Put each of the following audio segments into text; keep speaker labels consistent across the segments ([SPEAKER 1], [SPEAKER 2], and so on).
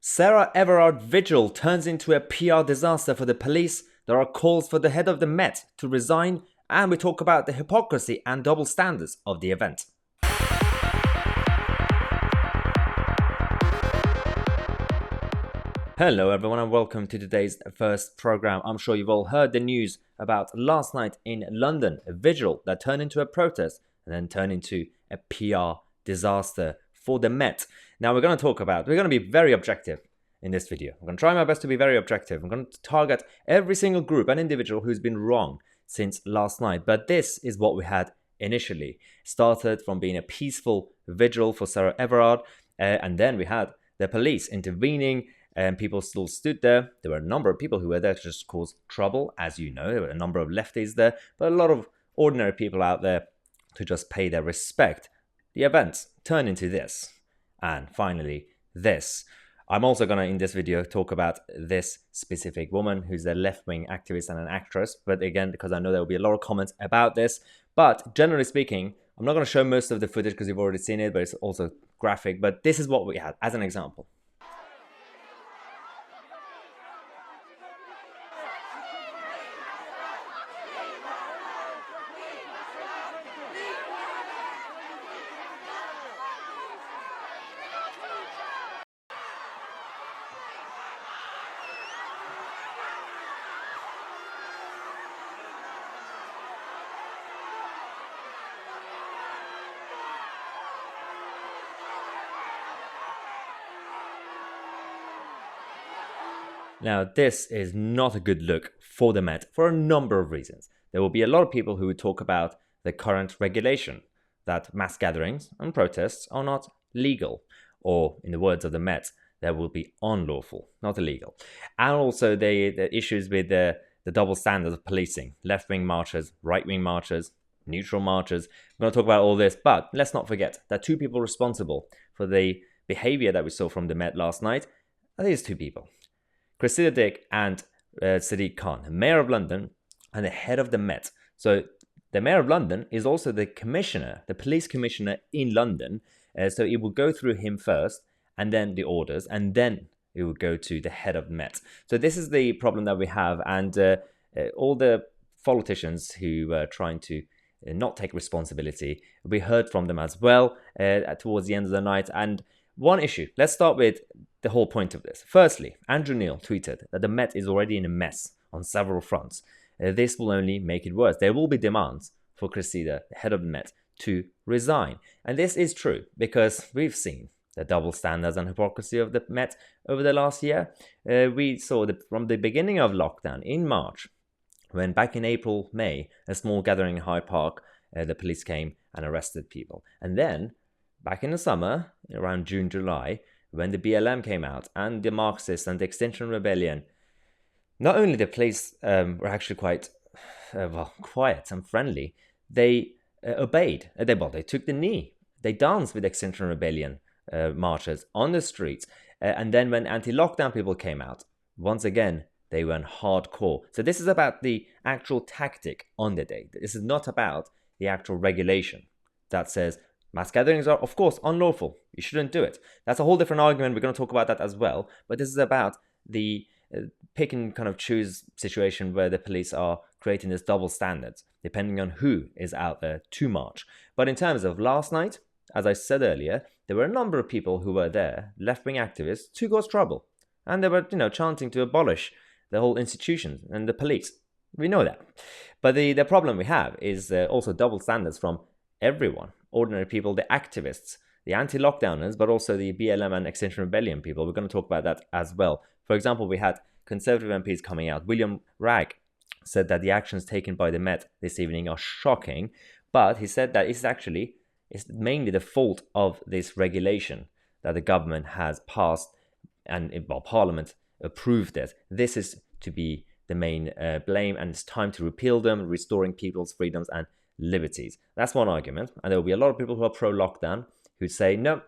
[SPEAKER 1] Sarah Everard Vigil turns into a PR disaster for the police. There are calls for the head of the Met to resign, and we talk about the hypocrisy and double standards of the event. Hello everyone and welcome to today's first program. I'm sure you've all heard the news about last night in London, a vigil that turned into a protest and then turned into a PR disaster for the Met. Now we're going to be very objective in this video. I'm going to try my best to be very objective. I'm going to target every single group and individual who's been wrong since last night. But this is what we had initially. Started from being a peaceful vigil for Sarah Everard, and then we had the police intervening, and people still stood there. There were a number of people who were there to just cause trouble, as you know. There were a number of lefties there, but a lot of ordinary people out there to just pay their respect. The event turned into this, and finally this. I'm also going to, in this video, talk about this specific woman who's a left-wing activist and an actress, but again, because I know there will be a lot of comments about this. But generally speaking, I'm not going to show most of the footage because you've already seen it, but it's also graphic. But this is what we had as an example. Now, this is not a good look for the Met for a number of reasons. There will be a lot of people who would talk about the current regulation, that mass gatherings and protests are not legal, or in the words of the Met, they will be unlawful, not illegal. And also the issues with the double standards of policing, left-wing marchers, right-wing marchers, neutral marchers. We're going to talk about all this, but let's not forget that two people responsible for the behavior that we saw from the Met last night are these two people. Cressida Sadiq and Sadiq Khan, Mayor of London and the head of the Met. So the Mayor of London is also the commissioner, the police commissioner in London. So it will go through him first and then the orders, and then it will go to the head of the Met. So this is the problem that we have, and all the politicians who are trying to not take responsibility, we heard from them as well towards the end of the night. And one issue, let's start with the whole point of this. Firstly, Andrew Neil tweeted that the Met is already in a mess on several fronts. This will only make it worse. There will be demands for Cressida, the head of the Met, to resign. And this is true because we've seen the double standards and hypocrisy of the Met over the last year. We saw from the beginning of lockdown in March, when back in April, May, a small gathering in Hyde Park, the police came and arrested people. And then back in the summer, around June, July, when the BLM came out and the Marxists and the Extinction Rebellion, not only the police were actually quite quiet and friendly, they obeyed. They took the knee. They danced with Extinction Rebellion marchers on the streets. And then when anti-lockdown people came out, once again, they went hardcore. So this is about the actual tactic on the day. This is not about the actual regulation that says mass gatherings are, of course, unlawful. You shouldn't do it. That's a whole different argument. We're going to talk about that as well. But this is about the pick and kind of choose situation where the police are creating this double standards, depending on who is out there to march. But in terms of last night, as I said earlier, there were a number of people who were there, left-wing activists, to cause trouble. And they were, chanting to abolish the whole institution and the police. We know that. But the problem we have is also double standards from everyone. Ordinary people, the activists, the anti-lockdowners, but also the BLM and Extinction Rebellion people. We're going to talk about that as well. For example, we had Conservative MPs coming out. William Ragg said that the actions taken by the Met this evening are shocking, but he said that it's mainly the fault of this regulation that the government has passed and Parliament approved it. This is to be the main blame, and it's time to repeal them, restoring people's freedoms and liberties. That's one argument. And there will be a lot of people who are pro-lockdown who say, no,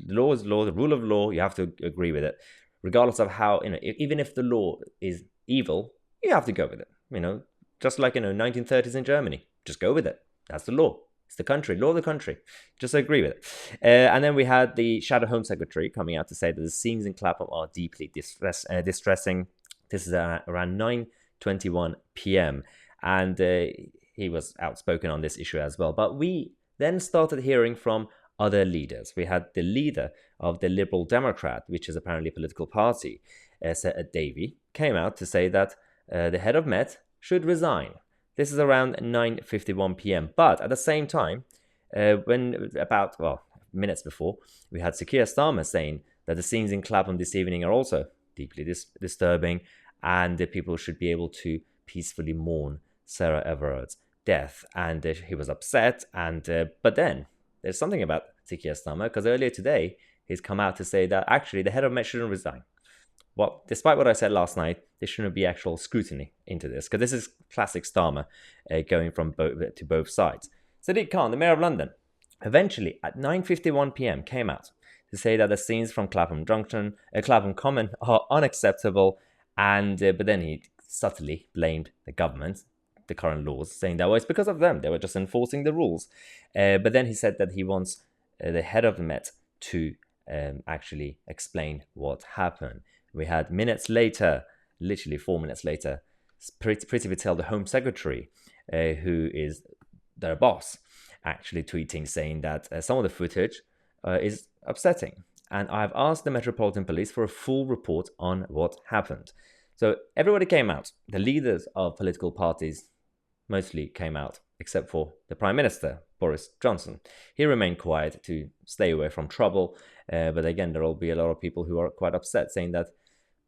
[SPEAKER 1] law is law, the rule of law, you have to agree with it. Regardless of how, even if the law is evil, you have to go with it. Just like, 1930s in Germany, just go with it. That's the law. It's the country, law of the country. Just agree with it. And then we had the Shadow Home Secretary coming out to say that the scenes in Clapham are deeply distressing. This is around 9:21 p.m. And he was outspoken on this issue as well. But we then started hearing from other leaders. We had the leader of the Liberal Democrat, which is apparently a political party, Davey, came out to say that the head of Met should resign. This is around 9:51 p.m. But at the same time, minutes before, we had Keir Starmer saying that the scenes in Clapham this evening are also deeply disturbing, and that people should be able to peacefully mourn Sarah Everard's death. And he was upset. But then there's something about Keir Starmer, because earlier today he's come out to say that actually the head of Met shouldn't resign. Well, despite what I said last night, there shouldn't be actual scrutiny into this, because this is classic Starmer going from to both sides. Sadiq Khan, the Mayor of London, eventually at 9:51 p.m. came out to say that the scenes from Clapham Common are unacceptable, but then he subtly blamed the government, the current laws, saying that, well, it's because of them, they were just enforcing the rules. But then he said that he wants the head of the Met to actually explain what happened. We had minutes later, literally 4 minutes later, Priti Patel, the Home Secretary, who is their boss, actually tweeting saying that some of the footage is upsetting. And I've asked the Metropolitan Police for a full report on what happened. So everybody came out. The leaders of political parties mostly came out, except for the Prime Minister, Boris Johnson. He remained quiet to stay away from trouble. But again, there will be a lot of people who are quite upset, saying that,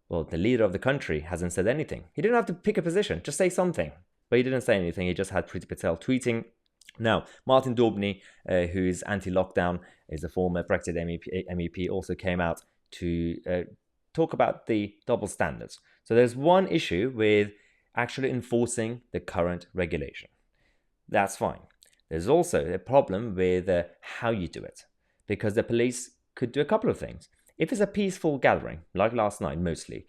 [SPEAKER 1] well, the leader of the country hasn't said anything. He didn't have to pick a position, just say something. But he didn't say anything. He just had Priti Patel tweeting. Now, Martin Daubney, who is anti-lockdown, is a former Brexit MEP, also came out to talk about the double standards. So there's one issue with actually enforcing the current regulation. That's fine. There's also a problem with how you do it, because the police could do a couple of things. If it's a peaceful gathering, like last night mostly,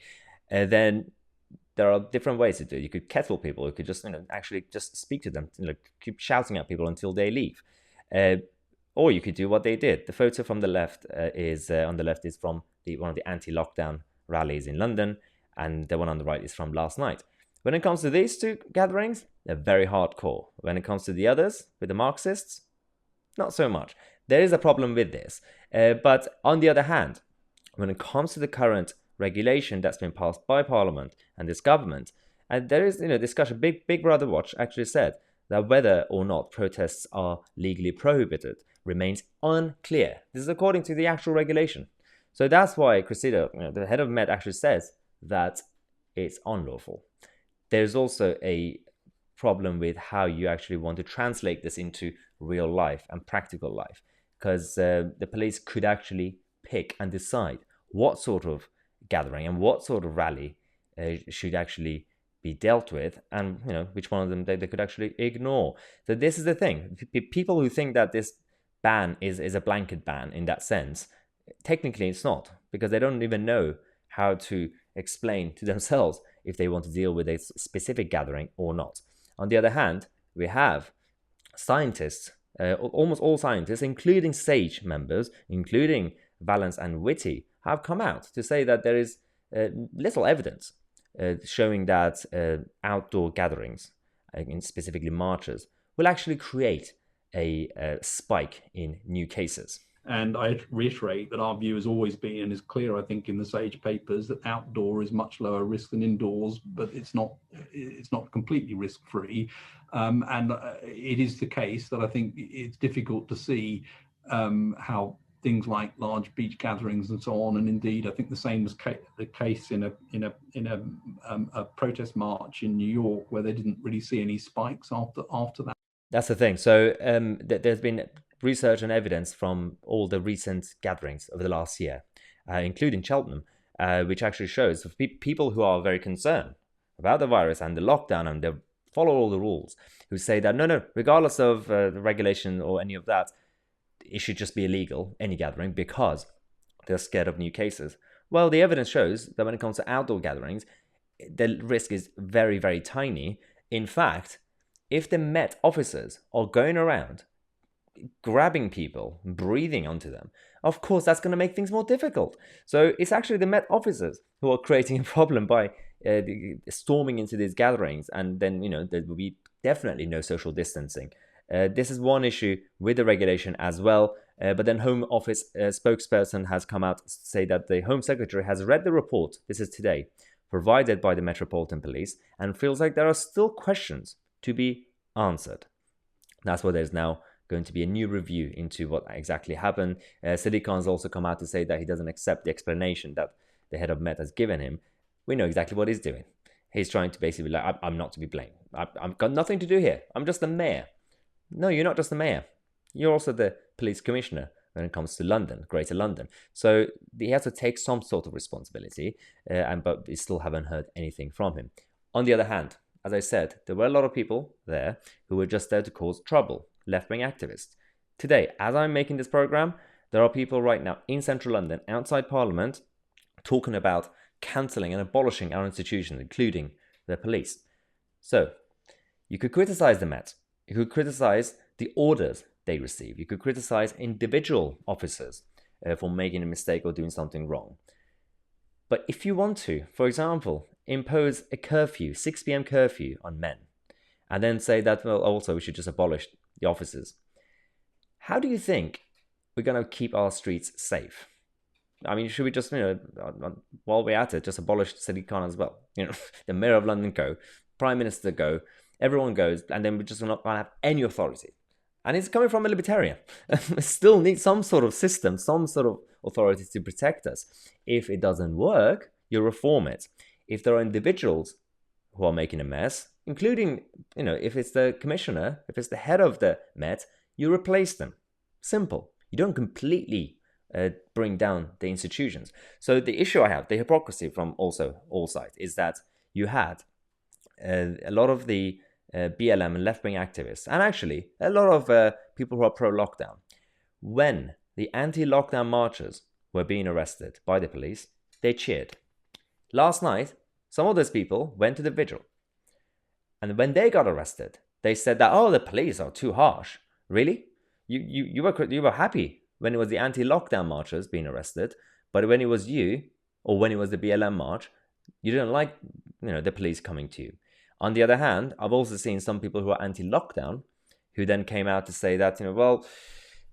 [SPEAKER 1] then there are different ways to do it. You could kettle people. You could just, actually just speak to them, keep shouting at people until they leave. Or you could do what they did. The photo from the left is from one of the anti-lockdown rallies in London, and the one on the right is from last night. When it comes to these two gatherings, they're very hardcore. When it comes to the others, with the Marxists, not so much. There is a problem with this. But on the other hand, when it comes to the current regulation that's been passed by Parliament and this government, and there is discussion. Big Brother Watch actually said that whether or not protests are legally prohibited remains unclear. This is according to the actual regulation. So that's why Cressida, the head of Met, actually says that it's unlawful. There's also a problem with how you actually want to translate this into real life and practical life, because the police could actually pick and decide what sort of gathering and what sort of rally should actually be dealt with, and which one of them they could actually ignore. So this is the thing. People who think that this ban is a blanket ban in that sense, technically it's not, because they don't even know how to explain to themselves if they want to deal with a specific gathering or not. On the other hand, we have scientists, almost all scientists, including SAGE members, including Valence and Whitty, have come out to say that there is little evidence showing that outdoor gatherings, specifically marches, will actually create a spike in new cases.
[SPEAKER 2] And I reiterate that our view has always been, and is clear, I think, in the SAGE papers, that outdoor is much lower risk than indoors, but it's not completely risk-free. And it is the case that I think it's difficult to see how things like large beach gatherings and so on, and indeed I think the same was the case in a protest march in New York, where they didn't really see any spikes after that.
[SPEAKER 1] That's the thing. So there's been research and evidence from all the recent gatherings over the last year, including Cheltenham, which actually shows people who are very concerned about the virus and the lockdown, and they follow all the rules, who say that no, regardless of the regulation or any of that, it should just be illegal, any gathering, because they're scared of new cases. Well, the evidence shows that when it comes to outdoor gatherings, the risk is very, very tiny. In fact, if the Met officers are going around grabbing people, breathing onto them, of course that's going to make things more difficult. So it's actually the Met officers who are creating a problem by storming into these gatherings, and then there will be definitely no social distancing. This is one issue with the regulation as well. But then Home Office spokesperson has come out to say that the Home Secretary has read the report, this is today, provided by the Metropolitan Police, and feels like there are still questions to be answered. That's why there's now going to be a new review into what exactly happened. Sadiq Khan's also come out to say that he doesn't accept the explanation that the head of Met has given him. We know exactly what he's doing. He's trying to basically be like, I'm not to be blamed. I've got nothing to do here. I'm just the mayor. No, you're not just the mayor. You're also the police commissioner when it comes to London, Greater London. So he has to take some sort of responsibility, but we still haven't heard anything from him. On the other hand, as I said, there were a lot of people there who were just there to cause trouble, left-wing activists. Today, as I'm making this program, there are people right now in central London, outside Parliament, talking about cancelling and abolishing our institutions, including the police. So, you could criticise the Met. You could criticise the orders they receive. You could criticise individual officers for making a mistake or doing something wrong. But if you want to, for example, impose a curfew, 6 p.m. curfew on men, and then say that, well, also we should just abolish the officers, how do you think we're going to keep our streets safe? I mean, should we just, while we're at it, just abolish Sadiq Khan as well? The Mayor of London go, Prime Minister go, everyone goes, and then we're just not going to have any authority. And it's coming from a libertarian. We still need some sort of system, some sort of authority to protect us. If it doesn't work, you reform it. If there are individuals who are making a mess, including, if it's the commissioner, if it's the head of the Met, you replace them. Simple. You don't completely bring down the institutions. So the issue I have, the hypocrisy from also all sides, is that you had a lot of the BLM and left-wing activists, and actually a lot of people who are pro-lockdown, when the anti-lockdown marchers were being arrested by the police, they cheered. Last night, some of those people went to the Vigil. And when they got arrested, they said that, oh, the police are too harsh. Really? You were happy when it was the anti-lockdown marchers being arrested, but when it was you, or when it was the BLM march, you didn't like the police coming to you. On the other hand, I've also seen some people who are anti-lockdown who then came out to say that,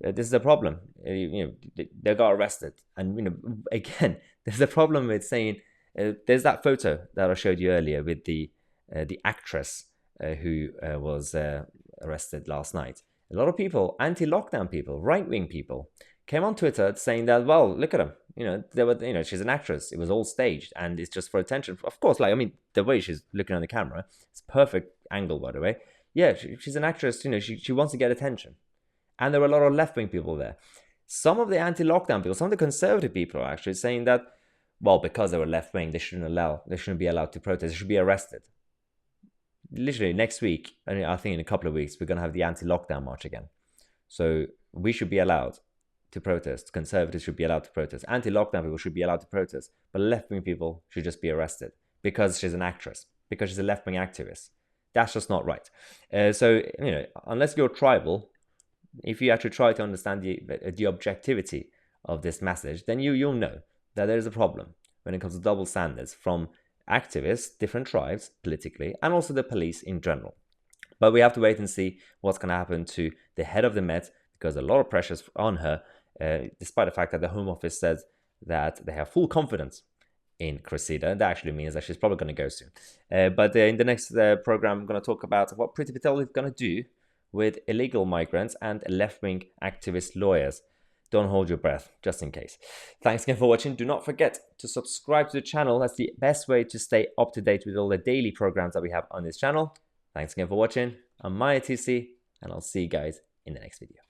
[SPEAKER 1] this is a problem. They got arrested. And, again, there's a problem with saying, there's that photo that I showed you earlier with the actress who was arrested last night. A lot of people, anti-lockdown people, right-wing people, came on Twitter saying that, well, look at them. She's an actress. It was all staged and it's just for attention. Of course, the way she's looking on the camera, it's a perfect angle, by the way. Yeah, she's an actress. She wants to get attention. And there were a lot of left-wing people there. Some of the anti-lockdown people, some of the conservative people are actually saying that, well, because they were left-wing, they shouldn't be allowed to protest. They should be arrested. Literally next week, I think in a couple of weeks, we're going to have the anti-lockdown march again. So we should be allowed to protest. Conservatives should be allowed to protest. Anti-lockdown people should be allowed to protest. But left-wing people should just be arrested because she's an actress, because she's a left-wing activist. That's just not right. So, unless you're tribal, if you actually try to understand the objectivity of this message, then you'll know that there is a problem when it comes to double standards from activists, different tribes, politically, and also the police in general. But we have to wait and see what's going to happen to the head of the Met, because a lot of pressure's on her, despite the fact that the Home Office says that they have full confidence in Cressida. That actually means that she's probably going to go soon. But in the next program, I'm going to talk about what Priti Patel is going to do with illegal migrants and left-wing activist lawyers. Don't hold your breath, just in case. Thanks again for watching. Do not forget to subscribe to the channel. That's the best way to stay up to date with all the daily programs that we have on this channel. Thanks again for watching. I'm Tousi, and I'll see you guys in the next video.